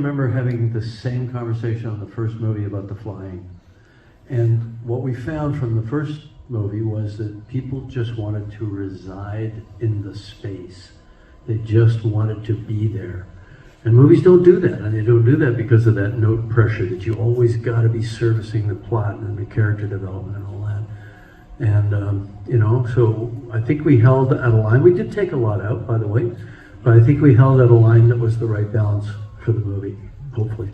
remember having the same conversation on the first movie about the flying. And what we found from the first movie was that people just wanted to reside in the space. They just wanted to be there. And movies don't do that, and they don't do that because of that note pressure that you always got to be servicing the plot and the character development and all that. And, you know, so I think we held at a line. We did take a lot out, by the way, but I think we held at a line that was the right balance for the movie, hopefully.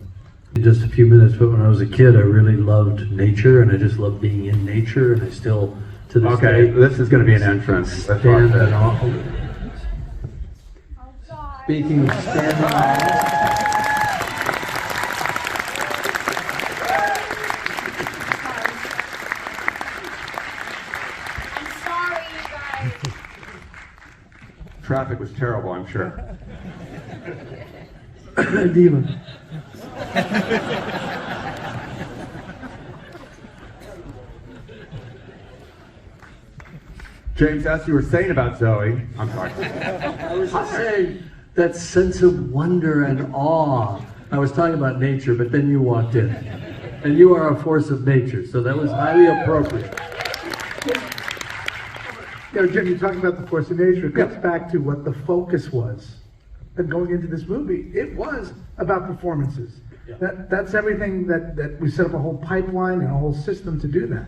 In just a few minutes, but when I was a kid, I really loved nature, and I just loved being in nature, and I still, to this day... Okay, this is going to be an entrance. Let's watch it. Speaking of standing... Traffic was terrible, I'm sure. Diva. James, as you were saying about Zoe, I'm sorry. I was just saying that sense of wonder and awe. I was talking about nature, but then you walked in. And you are a force of nature, so that was highly appropriate. You know, Jim, you're talking about the force of nature. It comes back to what the focus was. And going into this movie, it was about performances. Yeah. That's everything that we set up a whole pipeline and a whole system to do that.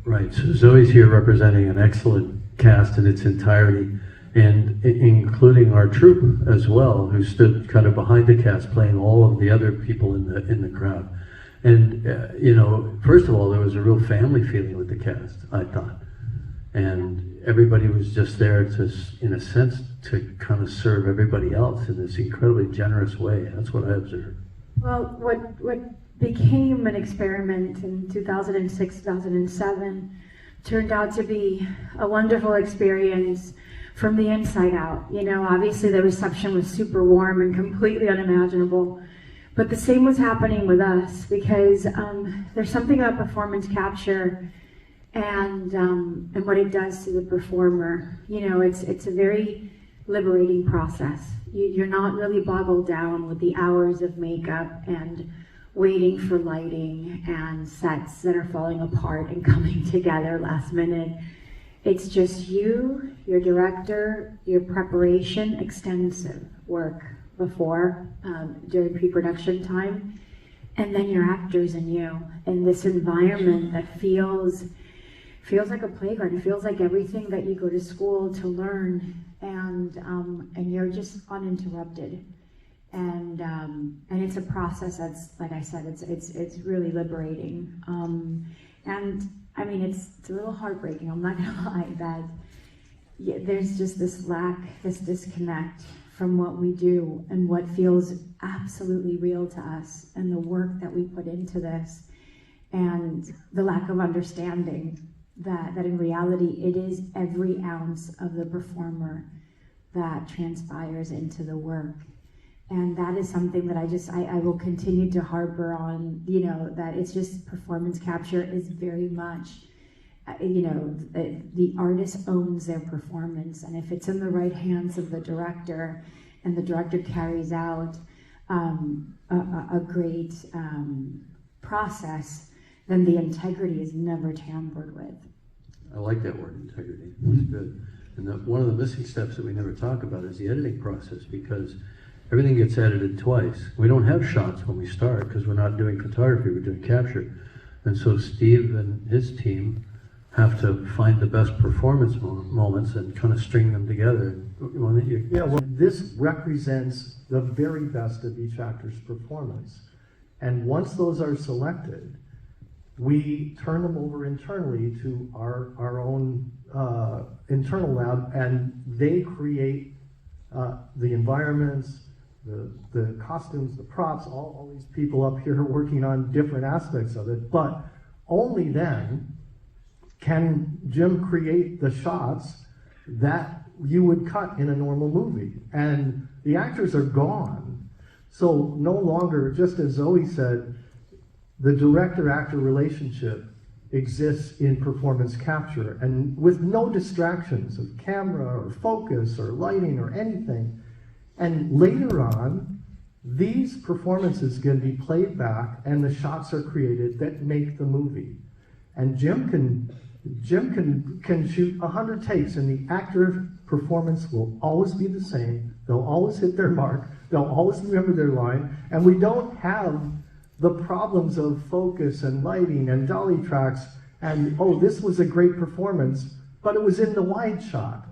Right, so Zoe's here representing an excellent cast in its entirety, and including our troupe as well, who stood kind of behind the cast, playing all of the other people in the crowd. And, you know, first of all, there was a real family feeling with the cast, I thought. And everybody was just there to, in a sense, to kind of serve everybody else in this incredibly generous way. That's what I observed. Well, what became an experiment in 2006, 2007 turned out to be a wonderful experience from the inside out. You know, obviously the reception was super warm and completely unimaginable, but the same was happening with us, because there's something about performance capture and what it does to the performer. You know, it's a very liberating process. You're not really boggled down with the hours of makeup and waiting for lighting and sets that are falling apart and coming together last minute. It's just you, your director, your preparation, extensive work before, during pre-production time, and then your actors and you, in this environment that feels like a playground. It feels like everything that you go to school to learn, and you're just uninterrupted. And it's a process that's, like I said, it's really liberating. And I mean, it's a little heartbreaking, I'm not gonna lie, that there's just this lack, this disconnect from what we do and what feels absolutely real to us, and the work that we put into this, and the lack of understanding that in reality it is every ounce of the performer that transpires into the work. And that is something that I will continue to harbor on, you know, that it's just performance capture is very much, you know, the artist owns their performance, and if it's in the right hands of the director, and the director carries out a great process, then the integrity is never tampered with. I like that word, integrity. That's good. And one of the missing steps that we never talk about is the editing process, because everything gets edited twice. We don't have shots when we start because we're not doing photography, we're doing capture. And so Steve and his team have to find the best performance moments and kind of string them together. Yeah, well, this represents the very best of each actor's performance. And once those are selected, we turn them over internally to our own internal lab, and they create the environments, the costumes, the props, all these people up here working on different aspects of it. But only then can Jim create the shots that you would cut in a normal movie. And the actors are gone. So no longer, just as Zoe said, the director-actor relationship exists in performance capture, and with no distractions of camera or focus or lighting or anything. And later on, These performances can be played back, and the shots are created that make the movie. And Jim can shoot 100 takes, and the actor performance will always be the same. They'll always hit their mark. They'll always remember their line, and we don't have the problems of focus and lighting and dolly tracks and, oh, this was a great performance, but it was in the wide shot.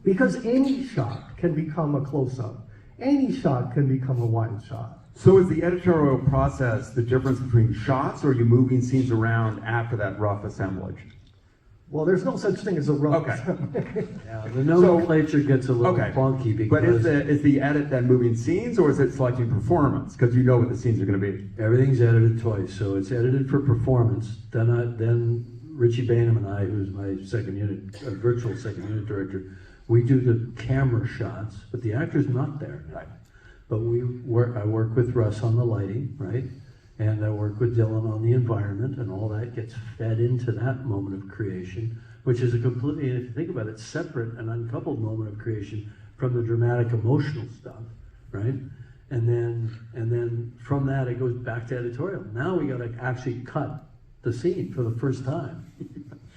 Because any shot can become a close-up. Any shot can become a wide shot. So is the editorial process the difference between shots, or are you moving scenes around after that rough assemblage? Well, there's no such thing as a rough Okay. assembly. Yeah, the nomenclature gets a little Okay. funky But because is the edit then moving scenes, or is it selecting performance? Because you know what the scenes are going to be. everything's edited twice. So it's edited for performance. Then Richie Bainham and I, who's my second unit, virtual second unit director, we do the camera shots, but the actor's not there. Right. But I work with Russ on the lighting, right? And I work with Dylan on the environment, and all that gets fed into that moment of creation, which is a completely, if you think about it, separate and uncoupled moment of creation from the dramatic emotional stuff, right? And then from that it goes back to editorial. Now we got to actually cut the scene for the first time.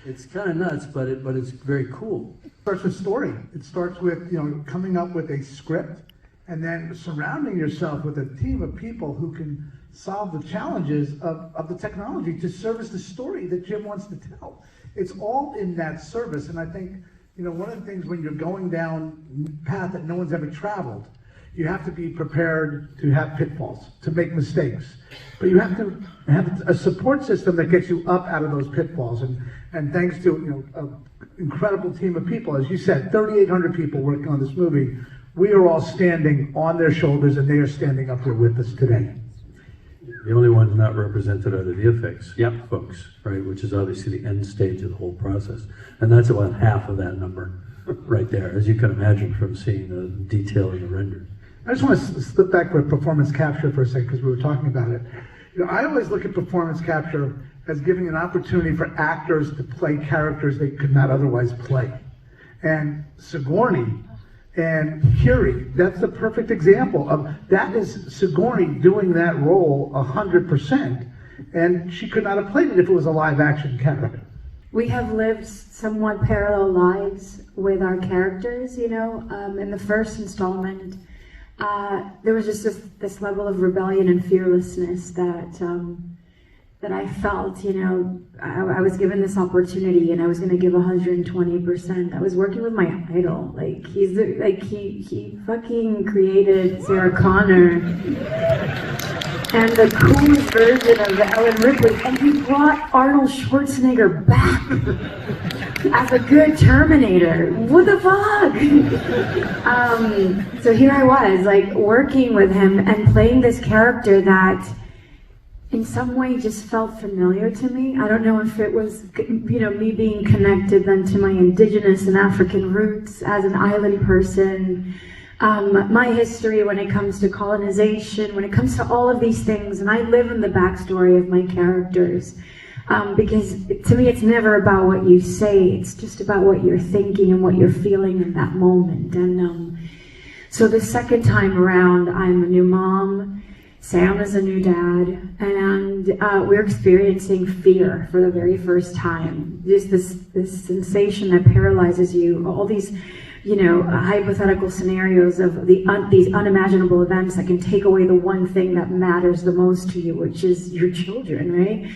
It's kind of nuts, but it's very cool. It starts with story. It starts with, coming up with a script and then surrounding yourself with a team of people who can solve the challenges of the technology to service the story that Jim wants to tell. It's all in that service. And I think, one of the things when you're going down a path that no one's ever traveled, you have to be prepared to have pitfalls, to make mistakes. But you have to have a support system that gets you up out of those pitfalls. And thanks to an incredible team of people, as you said, 3,800 people working on this movie, we are all standing on their shoulders, and they are standing up here with us today. The only ones not represented are the VFX folks, right? Which is obviously the end stage of the whole process. And that's about half of that number right there, as you can imagine from seeing the detail in the renders. I just want to slip back to performance capture for a second, because we were talking about it. I always look at performance capture as giving an opportunity for actors to play characters they could not otherwise play. And Sigourney and Curie, that's the perfect example of that. Is Sigourney doing that role 100%, and she could not have played it if it was a live action character. We have lived somewhat parallel lives with our characters, in the first installment. There was just this level of rebellion and fearlessness that I felt, I was given this opportunity and I was going to give 120%. I was working with my idol. He fucking created Sarah Connor and the coolest version of Ellen Ripley, and he brought Arnold Schwarzenegger back as a good Terminator. What the fuck? So here I was, working with him and playing this character that in some way just felt familiar to me. I don't know if it was, me being connected then to my indigenous and African roots as an island person, my history when it comes to colonization, when it comes to all of these things, and I live in the backstory of my characters. Because to me, it's never about what you say, it's just about what you're thinking and what you're feeling in that moment. And so the second time around, I'm a new mom, Sam is a new dad, and we're experiencing fear for the very first time. Just this sensation that paralyzes you, all these hypothetical scenarios of these unimaginable events that can take away the one thing that matters the most to you, which is your children, right?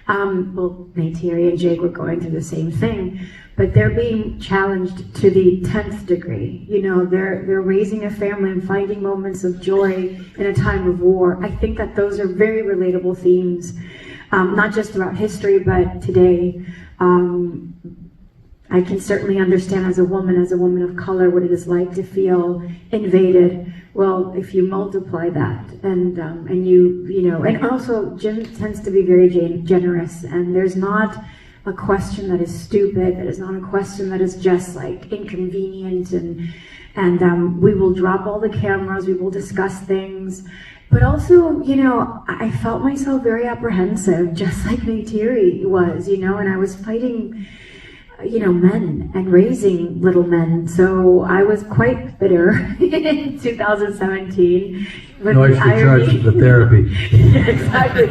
Well, Neytiri and Jake were going through the same thing, but they're being challenged to the 10th degree. They're raising a family and finding moments of joy in a time of war. I think that those are very relatable themes, not just throughout history, but today. I can certainly understand as a woman of color, what it is like to feel invaded. Well, if you multiply that, and also Jim tends to be very generous, and there's not a question that is stupid, that is not a question that is just inconvenient, and we will drop all the cameras, we will discuss things. But also, I felt myself very apprehensive, just like Neytiri was, and I was fighting men and raising little men. So I was quite bitter in 2017. With No the extra irony, charge for the therapy. exactly,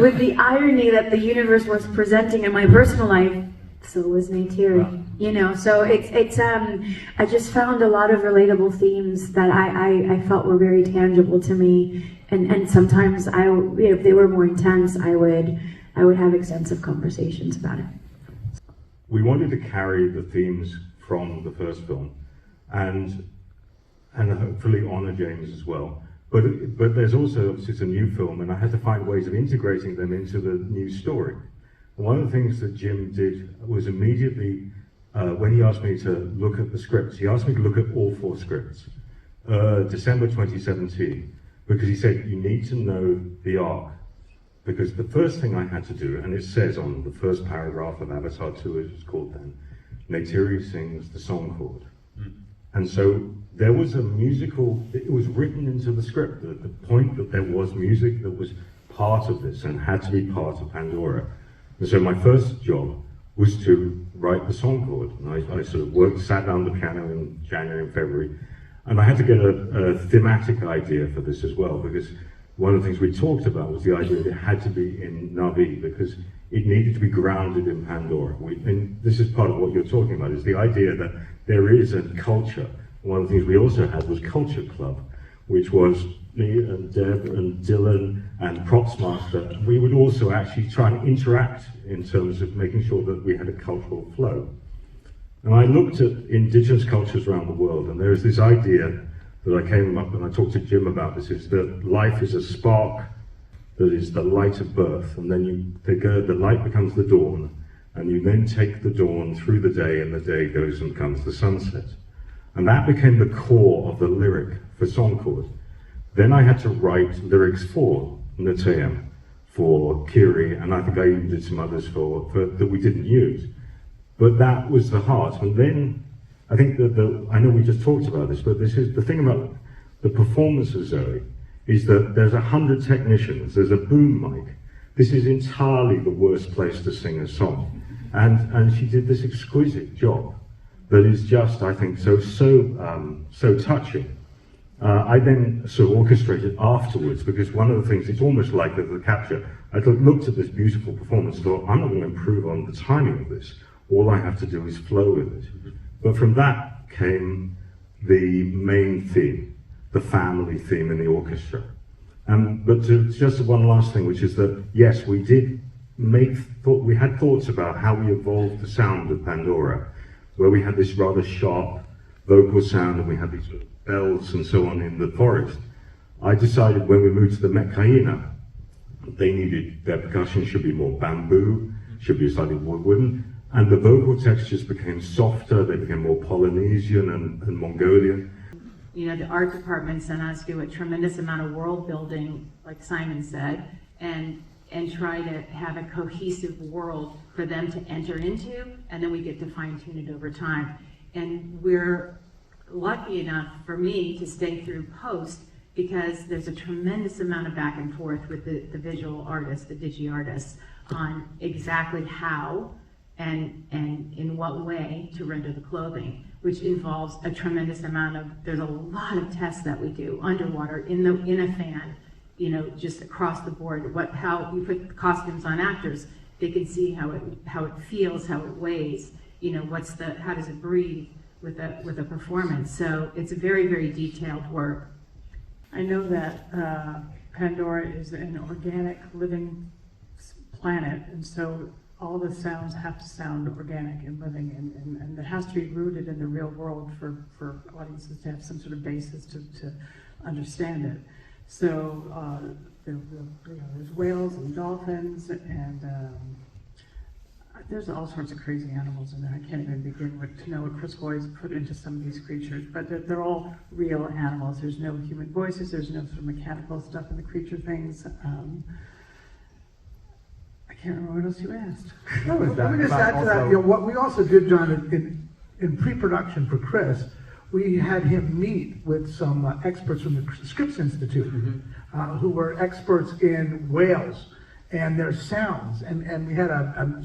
with the irony that the universe was presenting in my personal life, so was Neytiri. Wow. So it's I just found a lot of relatable themes that I felt were very tangible to me, and sometimes if they were more intense, I would have extensive conversations about it. We wanted to carry the themes from the first film, and hopefully honor James as well. But there's also, obviously, it's a new film, and I had to find ways of integrating them into the new story. And one of the things that Jim did was immediately, when he asked me to look at the scripts, he asked me to look at all 4 scripts, December 2017, because he said, you need to know the arc. Because the first thing I had to do, and it says on the first paragraph of Avatar 2, as it's called then, Neytiri sings the song chord. And so there was a musical, it was written into the script, the point that there was music that was part of this and had to be part of Pandora. And so my first job was to write the song chord. And I sort of sat down the piano in January and February, and I had to get a thematic idea for this as well, because one of the things we talked about was the idea that it had to be in Na'vi, because it needed to be grounded in Pandora. And this is part of what you're talking about, is the idea that there is a culture. One of the things we also had was Culture Club, which was me and Deb and Dylan and Props Master. We would also actually try and interact in terms of making sure that we had a cultural flow. And I looked at indigenous cultures around the world, and there is this idea that I came up and I talked to Jim about this, is that life is a spark that is the light of birth, and then the light becomes the dawn, and you then take the dawn through the day, and the day goes and becomes the sunset. And that became the core of the lyric for Song Chord. Then I had to write lyrics for Nateam, for Kiri, and I think I even did some others for that we didn't use. But that was the heart. And then I think that I know we just talked about this, but this is the thing about the performance of Zoe, is that there's 100 technicians, there's a boom mic. This is entirely the worst place to sing a song. And she did this exquisite job that is just, I think, so touching. I then sort of orchestrated afterwards, because one of the things, it's almost like the capture, I looked at this beautiful performance and thought, I'm not going to improve on the timing of this. All I have to do is flow with it. But from that came the main theme, the family theme in the orchestra. But just one last thing, which is that, yes, we did we had thoughts about how we evolved the sound of Pandora, where we had this rather sharp vocal sound, and we had these sort of bells and so on in the forest. I decided when we moved to the Mekaina, their percussion should be more bamboo, should be slightly more wooden, and the vocal textures became softer, they became more Polynesian and Mongolian. The art department sent us to do a tremendous amount of world building, like Simon said, and try to have a cohesive world for them to enter into, and then we get to fine tune it over time. And we're lucky enough for me to stay through post, because there's a tremendous amount of back and forth with the visual artists, the digi artists, on exactly how and in what way to render the clothing, which involves a tremendous amount of, there's a lot of tests that we do underwater, in a fan, just across the board. How we put the costumes on actors, they can see how it feels, how it weighs, how does it breathe with a performance. So it's a very, very detailed work. I know that Pandora is an organic living planet, and so all the sounds have to sound organic and living, and it has to be rooted in the real world for audiences to have some sort of basis to understand it. So there's whales and dolphins, and there's all sorts of crazy animals in there. I can't even begin to know what Chris Boy's put into some of these creatures, but they're all real animals. There's no human voices, there's no sort of mechanical stuff in the creature things. I can't remember what else you asked. Let me just add to that. What we also did, John, in pre-production for Chris, we had him meet with some experts from the Scripps Institute, who were experts in whales and their sounds. And we had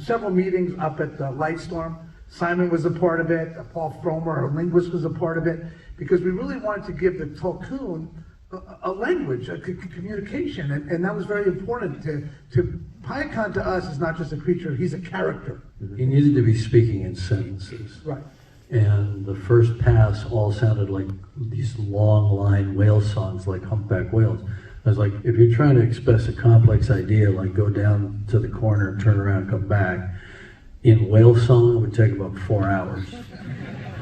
several meetings up at Lightstorm Simon was a part of it, Paul Fromer, a linguist, was a part of it, because we really wanted to give the Tulkun a language, a communication, and that was very important. To Payakan to us is not just a creature, he's a character. He needed to be speaking in sentences. Right. And the first pass all sounded like these long line whale songs, like humpback whales. I was like, if you're trying to express a complex idea, like go down to the corner, turn around, come back, in whale song, it would take about 4 hours.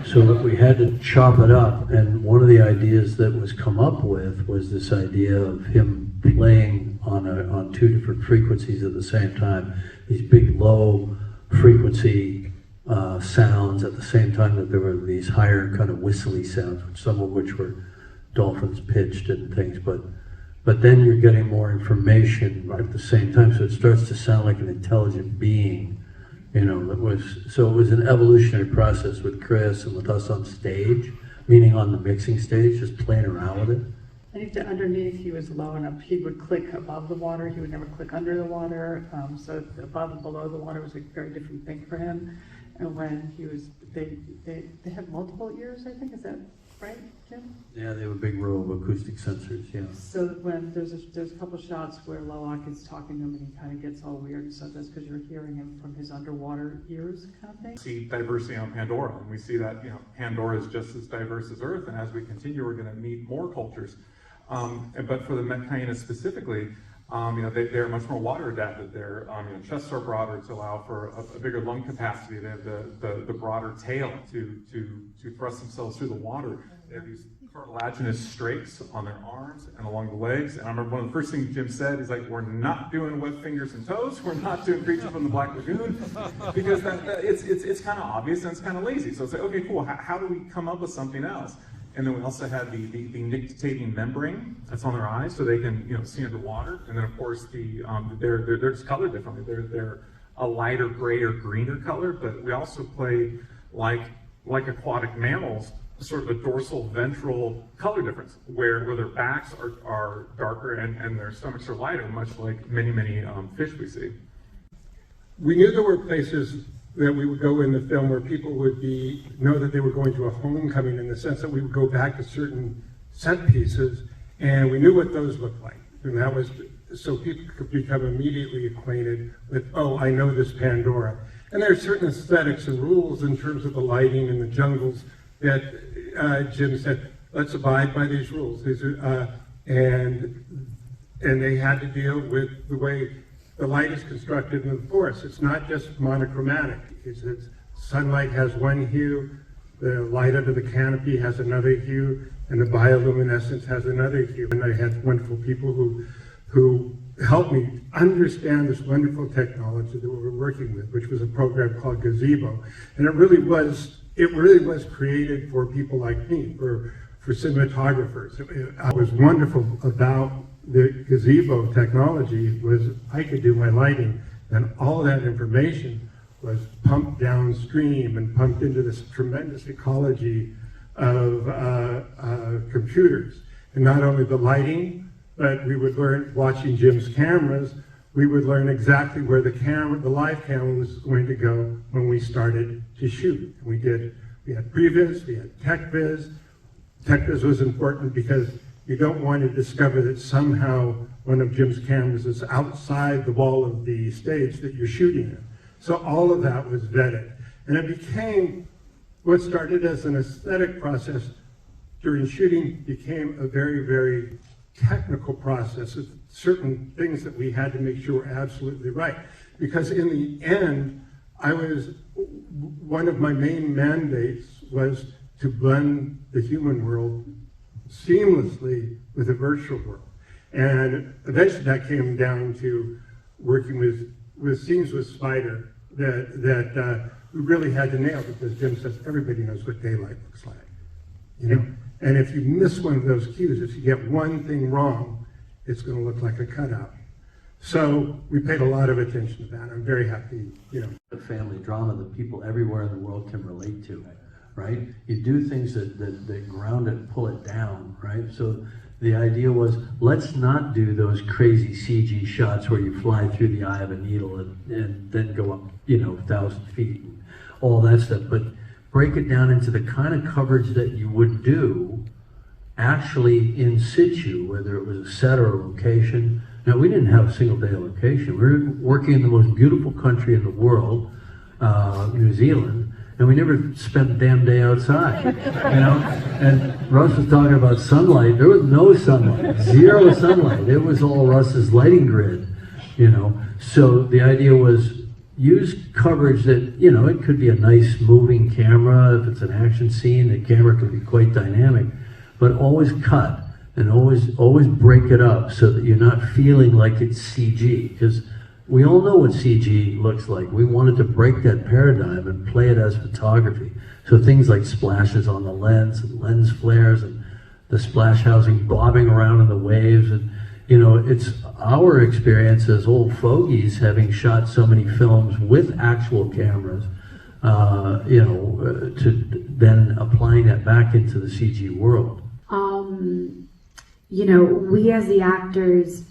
So we had to chop it up, and one of the ideas that was come up with was this idea of him playing on 2 different frequencies at the same time, these big low frequency sounds at the same time that there were these higher kind of whistly sounds, some of which were dolphins pitched and things, but then you're getting more information at the same time, so it starts to sound like an intelligent being. You know, so it was an evolutionary process with Chris and with us on stage, meaning on the mixing stage, just playing around with it. I think that underneath he was low enough, he would click above the water, he would never click under the water, so above and below the water was a very different thing for him. And when he was, they have multiple ears, I think, is that right, Jim? Yeah, they have a big row of acoustic sensors, yeah. So when there's a couple shots where Loak is talking to him and he kind of gets all weird and stuff, that's because you're hearing him from his underwater ears kind of thing. See diversity on Pandora, and we see that, you know, Pandora is just as diverse as Earth, and as we continue, we're going to meet more cultures. But for the Mechainas specifically, you know, they're much more water adapted. They're, you know, chest sore broadards allow for a bigger lung capacity. They have the broader tail to thrust themselves through the water. They have these cartilaginous strakes on their arms and along the legs. And I remember one of the first things Jim said, he's like, we're not doing wet fingers and toes. We're not doing creatures from the Black Lagoon, because it's kind of obvious and it's kind of lazy. So it's like, okay, cool. How do we come up with something else? And then we also had the nictitating membrane that's on their eyes, so they can, you know, see underwater. And then of course they're just colored differently. They're a lighter gray or greener color, but we also play like aquatic mammals, sort of a dorsal ventral color difference, where their backs are darker and their stomachs are lighter, much like many fish we see. We knew there were places that we would go in the film where people would know that they were going to a homecoming, in the sense that we would go back to certain set pieces, and we knew what those looked like. And that was so people could become immediately acquainted with, oh, I know this Pandora. And there are certain aesthetics and rules in terms of the lighting and the jungles that Jim said, let's abide by these rules. These are, and they had to deal with the way the light is constructed in the forest. It's not just monochromatic. It's sunlight has one hue, the light under the canopy has another hue, and the bioluminescence has another hue. And I had wonderful people who helped me understand this wonderful technology that we were working with, which was a program called Gazebo. And it really was created for people like me, for cinematographers. What was wonderful about the Gazebo technology was I could do my lighting, and all that information was pumped downstream and pumped into this tremendous ecology of computers. And not only the lighting, but we would learn, watching Jim's cameras, we would learn exactly where the live camera was going to go when we started to shoot. We had previs, we had tech-viz. Tech-viz was important because you don't want to discover that somehow one of Jim's cameras is outside the wall of the stage that you're shooting in. So all of that was vetted. And it became, what started as an aesthetic process during shooting became a very, very technical process of certain things that we had to make sure were absolutely right. Because in the end, one of my main mandates was to blend the human world seamlessly with the virtual world. And eventually that came down to working with scenes with Spider that we really had to nail, because Jim says everybody knows what daylight looks like, you know? And if you miss one of those cues, if you get one thing wrong, it's going to look like a cutout. So we paid a lot of attention to that. I'm very happy, you know. The family drama that people everywhere in the world can relate to, right? You do things that ground it and pull it down, right? So the idea was, let's not do those crazy CG shots where you fly through the eye of a needle and then go up, you know, 1,000 feet. all that stuff, but break it down into the kind of coverage that you would do actually in situ, whether it was a set or a location. Now, we didn't have a single day of location. We were working in the most beautiful country in the world, New Zealand, and we never spent a damn day outside, you know? And Russ was talking about sunlight. There was no sunlight, zero sunlight. It was all Russ's lighting grid, you know? So the idea was use coverage that, you know, it could be a nice moving camera. If it's an action scene, the camera could be quite dynamic, but always cut and always break it up so that you're not feeling like it's CG, because we all know what CG looks like. We wanted to break that paradigm and play it as photography. So things like splashes on the lens and lens flares and the splash housing bobbing around in the waves. And, you know, it's our experience as old fogies, having shot so many films with actual cameras, you know, to then applying that back into the CG world. You know, we as the actors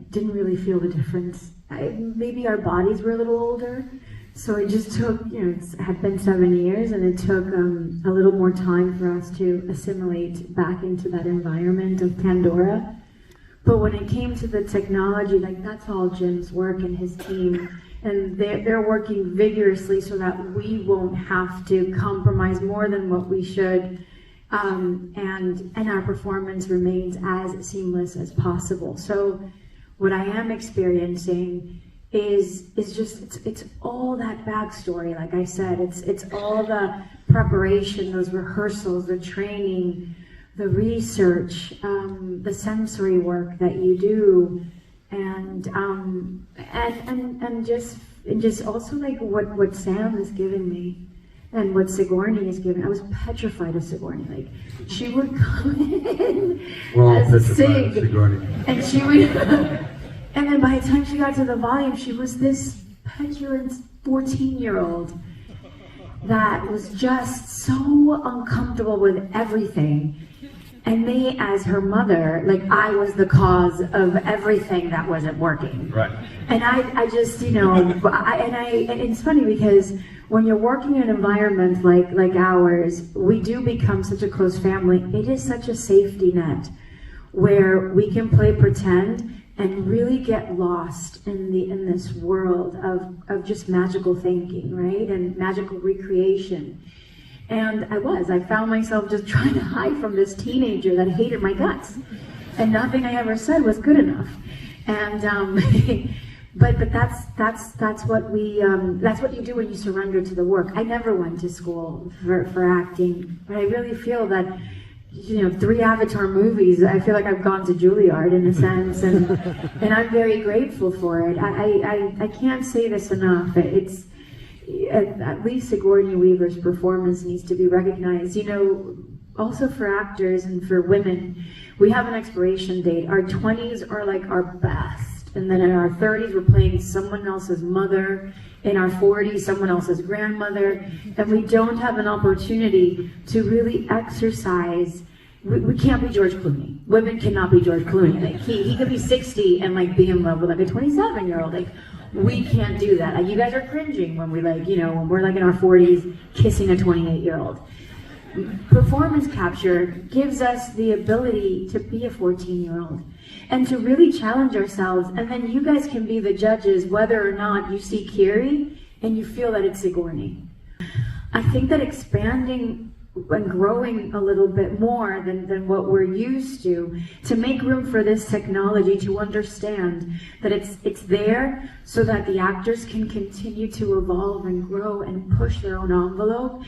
didn't really feel the difference. Maybe our bodies were a little older, so it just took, you know, it had been 7 years, and it took a little more time for us to assimilate back into that environment of Pandora. But when it came to the technology, like, that's all Jim's work and his team, and they're working vigorously so that we won't have to compromise more than what we should, and our performance remains as seamless as possible. So what I am experiencing is just, it's all that backstory. Like I said, it's all the preparation, those rehearsals, the training, the research, the sensory work that you do, and just also like what Sam is giving me and what Sigourney is giving. I was petrified of Sigourney. Like, she would come in as Sig, and she would, and then by the time she got to the volume, she was this petulant 14-year-old that was just so uncomfortable with everything. And me, as her mother, like, I was the cause of everything that wasn't working. Right. And I just, you know, and it's funny because when you're working in an environment like ours, we do become such a close family. It is such a safety net where we can play pretend and really get lost in this world of just magical thinking, right? And magical recreation. And I found myself just trying to hide from this teenager that hated my guts, and nothing I ever said was good enough. And but that's what you do when you surrender to the work. I never went to school for acting, but I really feel that, you know, 3 Avatar movies, I feel like I've gone to Juilliard in a sense, and I'm very grateful for it. I can't say this enough. It's at least Sigourney Weaver's performance needs to be recognized. You know, also for actors and for women, we have an expiration date. Our 20s are like our best, and then in our 30s we're playing someone else's mother, in our 40s someone else's grandmother, and we don't have an opportunity to really exercise. We can't be George Clooney. Women cannot be George Clooney. Like, he could be 60 and like be in love with like a 27-year-old. Like, we can't do that. Like, you guys are cringing when we, like, you know, when we're like in our 40s kissing a 28-year-old. Performance capture gives us the ability to be a 14-year-old and to really challenge ourselves, and then you guys can be the judges whether or not you see Kiri and you feel that it's Sigourney. I think that expanding and growing a little bit more than what we're used to make room for this technology, to understand that it's there so that the actors can continue to evolve and grow and push their own envelope.